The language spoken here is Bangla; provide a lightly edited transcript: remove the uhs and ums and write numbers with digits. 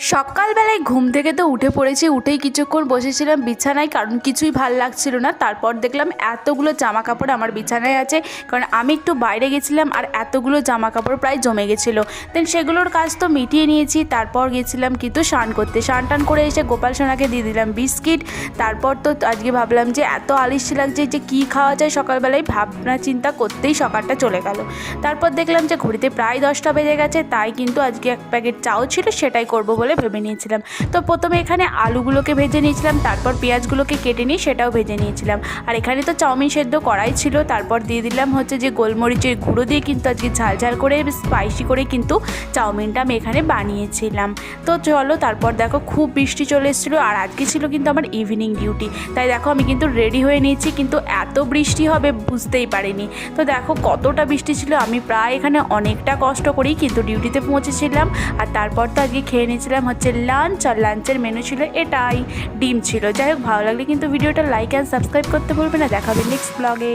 সকালবেলায় ঘুম থেকে তো উঠে পড়েছি, উঠেই কিছুক্ষণ বসেছিলাম বিছানায়, কারণ কিছুই ভাল লাগছিল না। তারপর দেখলাম এতগুলো জামা কাপড় আমার বিছানায় আছে, কারণ আমি একটু বাইরে গেছিলাম আর এতগুলো জামা কাপড় প্রায় জমে গেছিলো। দেন সেগুলোর কাজ তো মিটিয়ে নিয়েছি। তারপর গেছিলাম কিন্তু স্নান করতে, স্নান টান করে এসে গোপাল সোনাকে দিয়ে দিলাম বিস্কিট। তারপর তো আজকে ভাবলাম যে এত আলিশি লাগছে যে কী খাওয়া যায় সকালবেলায়, ভাবনা চিন্তা করতেই সকালটা চলে গেল। তারপর দেখলাম যে ঘড়িতে প্রায় 10টা বেজে গেছে, তাই কিন্তু আজকে এক প্যাকেট চাও ছিল, সেটাই করবো বলে ভেবে নিয়েছিলাম। তো প্রথমে এখানে আলুগুলোকে ভেজে নিয়েছিলাম, তারপর পেঁয়াজগুলোকে কেটে নিয়ে সেটাও ভেজে নিয়েছিলাম। আর এখানে তো চাউমিন সেদ্ধ করাই ছিল। তারপর দিয়ে দিলাম হচ্ছে যে গোলমরিচের গুঁড়ো দিয়ে কিন্তু আজকে ঝাল ঝাল করে স্পাইসি করে কিন্তু চাউমিনটা আমি এখানে বানিয়েছিলাম। তো চলো, তারপর দেখো খুব বৃষ্টি চলে এসেছিলো আর আজকে ছিল কিন্তু আমার ইভিনিং ডিউটি। তাই দেখো আমি কিন্তু রেডি হয়ে নিয়েছি, কিন্তু এত বৃষ্টি হবে বুঝতেই পারিনি। তো দেখো কতটা বৃষ্টি ছিল, আমি প্রায় এখানে অনেকটা কষ্ট করেই কিন্তু ডিউটিতে পৌঁছেছিলাম। আর তারপর তো আজকে খেয়ে নিয়েছিলাম হচ্ছে লাঞ্চ, আর লাঞ্চের মেনু ছিল এটাই, ডিম ছিল। যাই হোক, ভালো লাগলে কিন্তু ভিডিওটা লাইক অ্যান্ড সাবস্ক্রাইব করতে ভুলবে না। দেখা হবে নেক্সট ব্লগে।